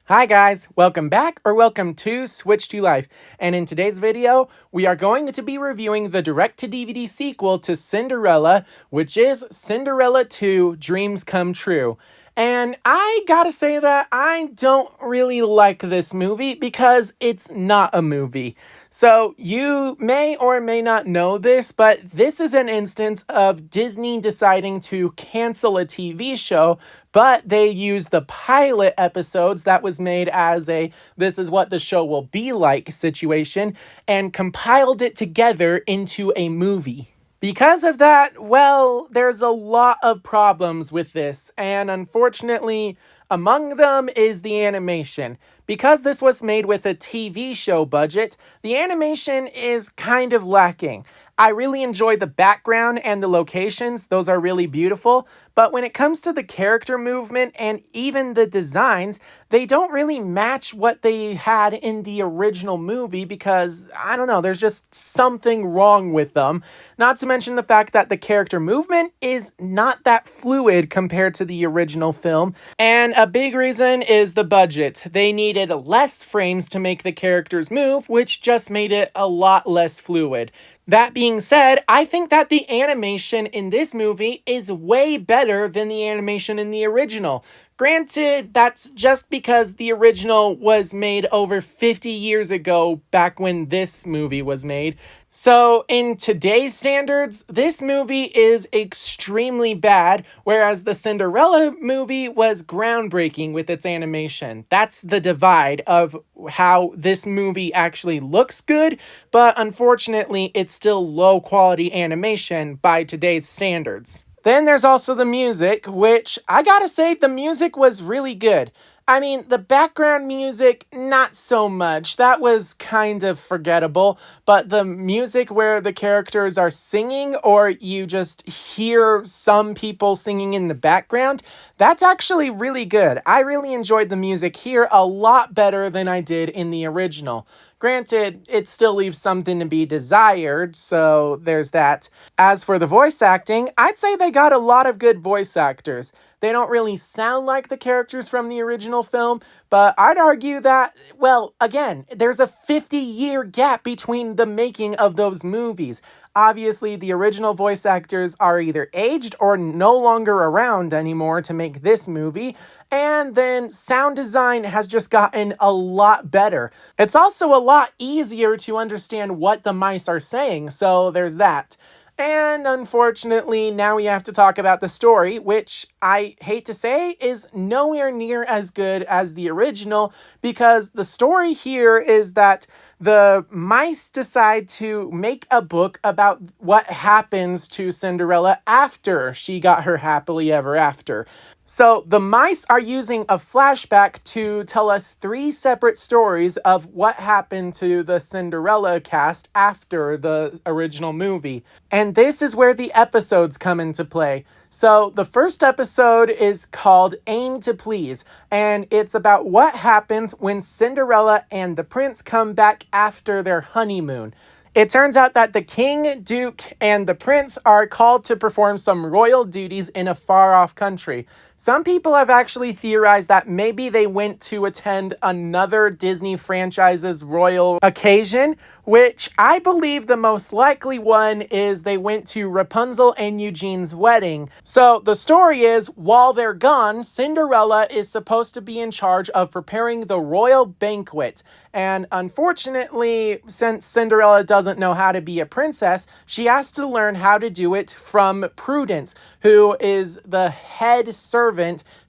Hi guys, welcome back or welcome to Switch to Life. And in today's video, we are going to be reviewing the direct-to-DVD sequel to Cinderella, which is Cinderella 2: Dreams Come True. And I gotta say that I don't really like this movie because it's not a movie. So you may or may not know this, but this is an instance of Disney deciding to cancel a TV show, but they used the pilot episodes that was made as a this is what the show will be like situation and compiled it together into a movie. Because of that, well, there's a lot of problems with this, and unfortunately, among them is the animation. Because this was made with a TV show budget, the animation is kind of lacking. I really enjoy the background and the locations, those are really beautiful, but when it comes to the character movement and even the designs, they don't really match what they had in the original movie because, I don't know, there's just something wrong with them. Not to mention the fact that the character movement is not that fluid compared to the original film, and a big reason is the budget. They needed less frames to make the characters move, which just made it a lot less fluid. That being said, I think that the animation in this movie is way better than the animation in the original. Granted, that's just because the original was made over 50 years ago, back when this movie was made. So, in today's standards, this movie is extremely bad, whereas the Cinderella movie was groundbreaking with its animation. That's the divide of how this movie actually looks good, but unfortunately, it's still low quality animation by today's standards. Then there's also the music, which I gotta say, the music was really good. I mean, the background music, not so much. That was kind of forgettable. But the music where the characters are singing or you just hear some people singing in the background, that's actually really good. I really enjoyed the music here a lot better than I did in the original. Granted, it still leaves something to be desired, so there's that. As for the voice acting, I'd say they got a lot of good voice actors. They don't really sound like the characters from the original film, but I'd argue that, well, again, there's a 50-year gap between the making of those movies. Obviously, the original voice actors are either aged or no longer around anymore to make this movie, and then sound design has just gotten a lot better. It's also a lot easier to understand what the mice are saying, so there's that. And unfortunately, now we have to talk about the story, which I hate to say is nowhere near as good as the original, because the story here is that the mice decide to make a book about what happens to Cinderella after she got her happily ever after. So the mice are using a flashback to tell us three separate stories of what happened to the Cinderella cast after the original movie. And this is where the episodes come into play. So the first episode is called Aim to Please, and it's about what happens when Cinderella and the prince come back after their honeymoon. It turns out that the king, duke, and the prince are called to perform some royal duties in a far-off country. Some people have actually theorized that maybe they went to attend another Disney franchise's royal occasion, which I believe the most likely one is they went to Rapunzel and Eugene's wedding. So the story is, while they're gone, Cinderella is supposed to be in charge of preparing the royal banquet. And unfortunately, since Cinderella doesn't know how to be a princess, she has to learn how to do it from Prudence, who is the head servant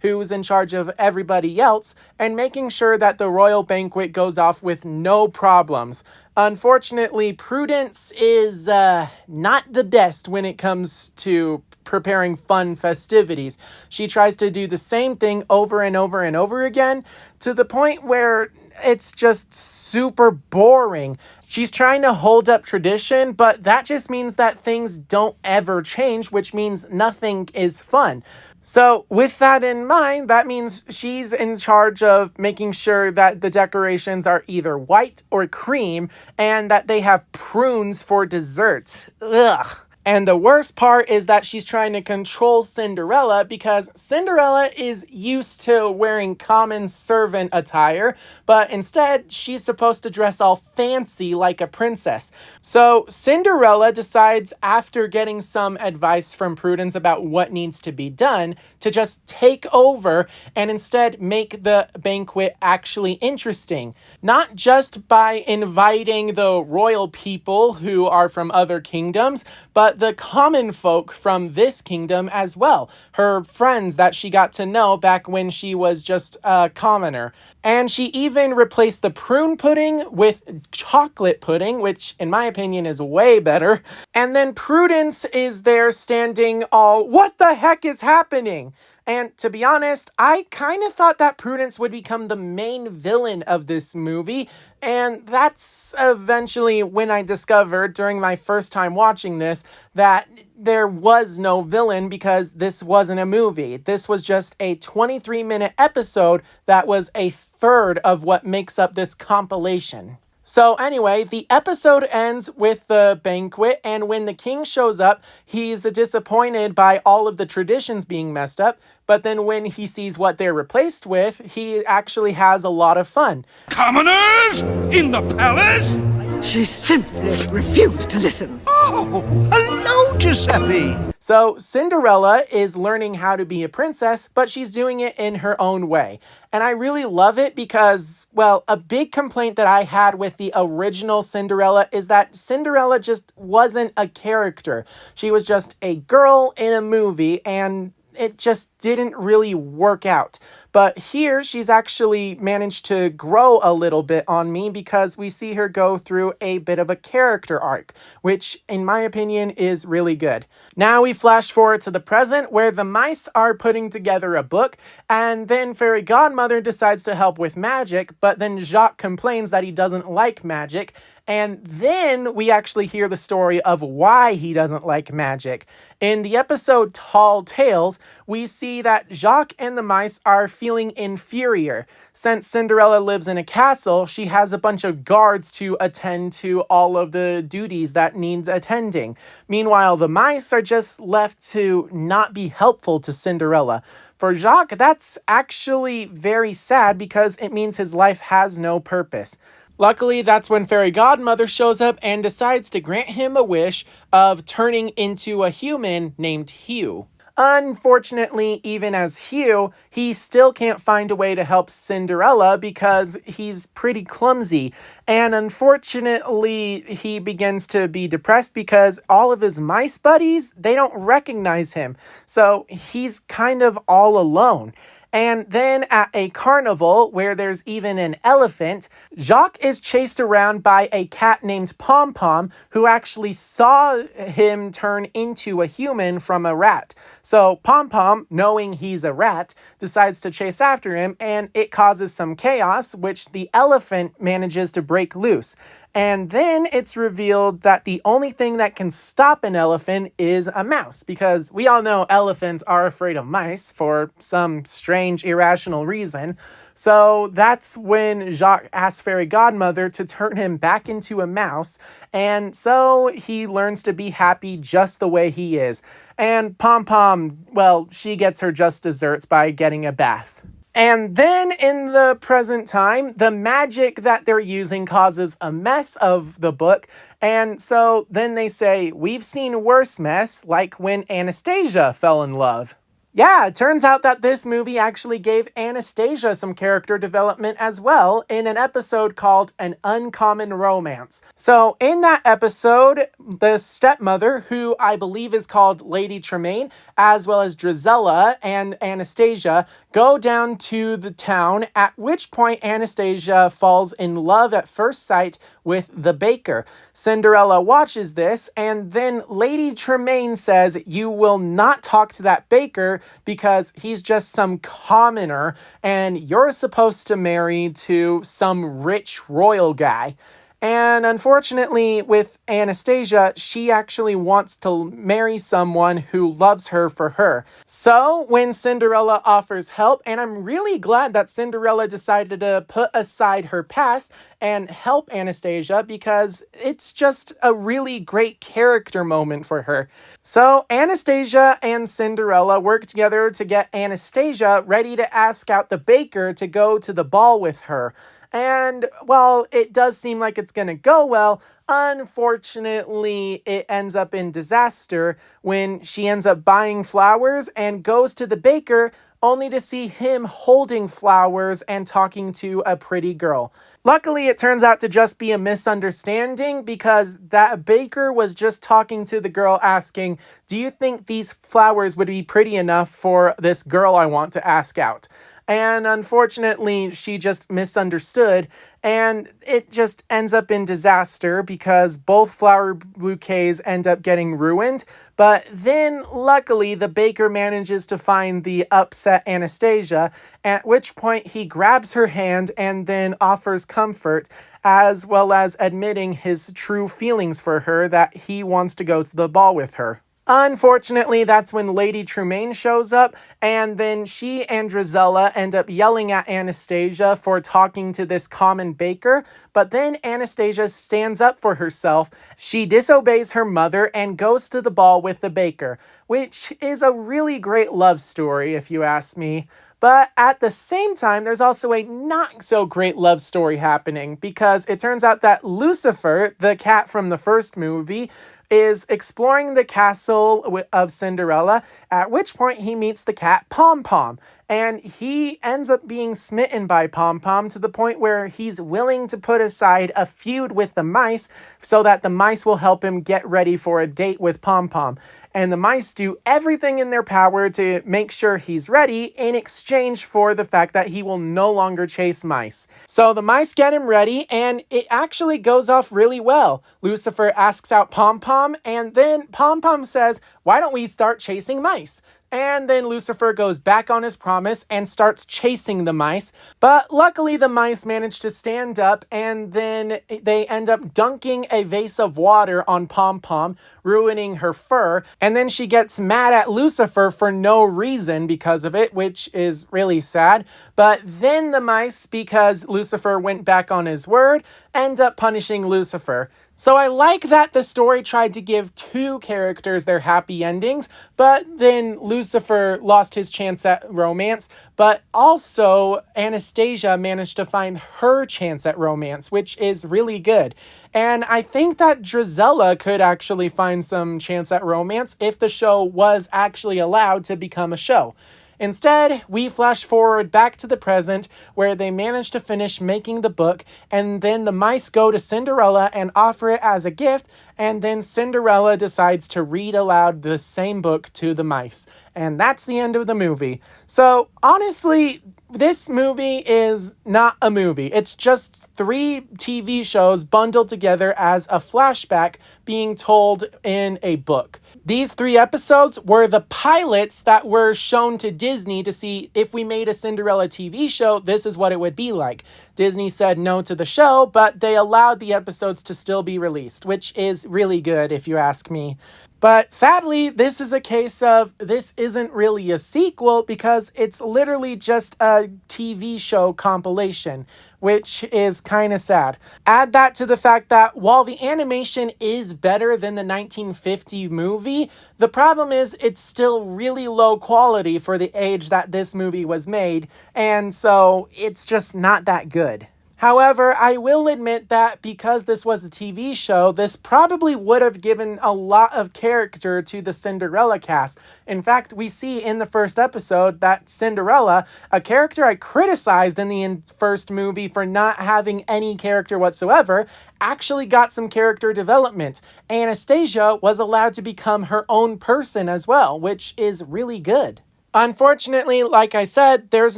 who's in charge of everybody else, and making sure that the royal banquet goes off with no problems. Unfortunately, Prudence is not the best when it comes to preparing fun festivities. She tries to do the same thing over and over and over again to the point where it's just super boring. She's trying to hold up tradition, but that just means that things don't ever change, which means nothing is fun. So with that in mind, that means she's in charge of making sure that the decorations are either white or cream and that they have prunes for dessert. Ugh. And the worst part is that she's trying to control Cinderella because Cinderella is used to wearing common servant attire, but instead she's supposed to dress all fancy like a princess. So Cinderella decides, after getting some advice from Prudence about what needs to be done, to just take over and instead make the banquet actually interesting. Not just by inviting the royal people who are from other kingdoms, but the common folk from this kingdom as well. Her friends that she got to know back when she was just a commoner. And she even replaced the prune pudding with chocolate pudding, which in my opinion is way better. And then Prudence is there standing all, what the heck is happening? And to be honest, I kind of thought that Prudence would become the main villain of this movie, and that's eventually when I discovered during my first time watching this that there was no villain because this wasn't a movie. This was just a 23-minute episode that was a third of what makes up this compilation. So anyway, the episode ends with the banquet, and when the king shows up, he's disappointed by all of the traditions being messed up, but then when he sees what they're replaced with, he actually has a lot of fun. Commoners in the palace? She simply refused to listen. Oh, hello, Giuseppe. So Cinderella is learning how to be a princess, but she's doing it in her own way. And I really love it because, well, a big complaint that I had with the original Cinderella is that Cinderella just wasn't a character. She was just a girl in a movie, and it just didn't really work out. But here, she's actually managed to grow a little bit on me because we see her go through a bit of a character arc, which, in my opinion, is really good. Now we flash forward to the present, where the mice are putting together a book, and then Fairy Godmother decides to help with magic, but then Jacques complains that he doesn't like magic, and then we actually hear the story of why he doesn't like magic. In the episode Tall Tales, we see that Jacques and the mice are feeling inferior. Since Cinderella lives in a castle, she has a bunch of guards to attend to all of the duties that needs attending. Meanwhile, the mice are just left to not be helpful to Cinderella. For Jacques, that's actually very sad because it means his life has no purpose. Luckily, that's when Fairy Godmother shows up and decides to grant him a wish of turning into a human named Hugh. Unfortunately, even as Hugh, he still can't find a way to help Cinderella because he's pretty clumsy. And unfortunately, he begins to be depressed because all of his mice buddies, they don't recognize him. So he's kind of all alone. And then at a carnival where there's even an elephant, Jacques is chased around by a cat named Pom Pom, who actually saw him turn into a human from a rat. So Pom Pom, knowing he's a rat, decides to chase after him, and it causes some chaos, which the elephant manages to break loose. And then it's revealed that the only thing that can stop an elephant is a mouse, because we all know elephants are afraid of mice for some strange, irrational reason. So that's when Jacques asks Fairy Godmother to turn him back into a mouse, and so he learns to be happy just the way he is. And Pom Pom, well, she gets her just desserts by getting a bath. And then in the present time, the magic that they're using causes a mess of the book. And so then they say, we've seen worse mess, like when Anastasia fell in love. Yeah, it turns out that this movie actually gave Anastasia some character development as well in an episode called An Uncommon Romance. So in that episode, the stepmother, who I believe is called Lady Tremaine, as well as Drizella and Anastasia, go down to the town, at which point Anastasia falls in love at first sight with the baker. Cinderella watches this, and then Lady Tremaine says, "You will not talk to that baker because he's just some commoner, and you're supposed to marry to some rich royal guy." And unfortunately, with Anastasia, she actually wants to marry someone who loves her for her. So, when Cinderella offers help, and I'm really glad that Cinderella decided to put aside her past and help Anastasia because it's just a really great character moment for her. So, Anastasia and Cinderella work together to get Anastasia ready to ask out the baker to go to the ball with her. And while it does seem like it's going to go well, unfortunately, it ends up in disaster when she ends up buying flowers and goes to the baker only to see him holding flowers and talking to a pretty girl. Luckily, it turns out to just be a misunderstanding because that baker was just talking to the girl asking, "Do you think these flowers would be pretty enough for this girl I want to ask out?" And unfortunately, she just misunderstood, and it just ends up in disaster because both flower bouquets end up getting ruined. But then, luckily, the baker manages to find the upset Anastasia, at which point he grabs her hand and then offers comfort, as well as admitting his true feelings for her that he wants to go to the ball with her. Unfortunately, that's when Lady Tremaine shows up, and then she and Drizella end up yelling at Anastasia for talking to this common baker, but then Anastasia stands up for herself. She disobeys her mother and goes to the ball with the baker, which is a really great love story, if you ask me. But at the same time, there's also a not so great love story happening because it turns out that Lucifer, the cat from the first movie, is exploring the castle of Cinderella, at which point he meets the cat Pom Pom. And he ends up being smitten by Pom Pom to the point where he's willing to put aside a feud with the mice so that the mice will help him get ready for a date with Pom Pom. And the mice do everything in their power to make sure he's ready in exchange for the fact that he will no longer chase mice. So the mice get him ready, and it actually goes off really well. Lucifer asks out Pom Pom, and then Pom Pom says, "Why don't we start chasing mice?" And then Lucifer goes back on his promise and starts chasing the mice. But luckily, the mice manage to stand up, and then they end up dunking a vase of water on Pom Pom, ruining her fur. And then she gets mad at Lucifer for no reason because of it, which is really sad. But then the mice, because Lucifer went back on his word, end up punishing Lucifer. So I like that the story tried to give two characters their happy endings, but then Lucifer lost his chance at romance, but also Anastasia managed to find her chance at romance, which is really good. And I think that Drizella could actually find some chance at romance if the show was actually allowed to become a show. Instead, we flash forward back to the present where they manage to finish making the book, and then the mice go to Cinderella and offer it as a gift, and then Cinderella decides to read aloud the same book to the mice. And that's the end of the movie. So, honestly, this movie is not a movie. It's just 3 TV shows bundled together as a flashback being told in a book. These 3 episodes were the pilots that were shown to Disney to see if we made a Cinderella TV show, this is what it would be like. Disney said no to the show, but they allowed the episodes to still be released, which is really good if you ask me. But sadly, this is a case of this isn't really a sequel because it's literally just a TV show compilation, which is kind of sad. Add that to the fact that while the animation is better than the 1950 movie, the problem is it's still really low quality for the age that this movie was made, and so it's just not that good. However, I will admit that because this was a TV show, this probably would have given a lot of character to the Cinderella cast. In fact, we see in the first episode that Cinderella, a character I criticized in the first movie for not having any character whatsoever, actually got some character development. Anastasia was allowed to become her own person as well, which is really good. Unfortunately, like I said, there's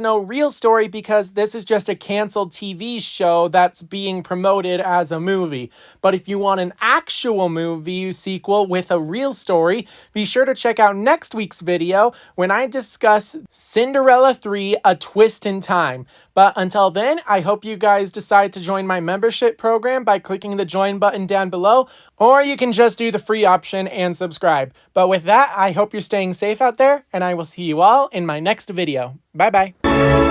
no real story because this is just a canceled TV show that's being promoted as a movie. But if you want an actual movie sequel with a real story, be sure to check out next week's video when I discuss Cinderella 3: A Twist in Time. But until then, I hope you guys decide to join my membership program by clicking the join button down below, or you can just do the free option and subscribe. But with that, I hope you're staying safe out there, and I will see you all in my next video. Bye bye.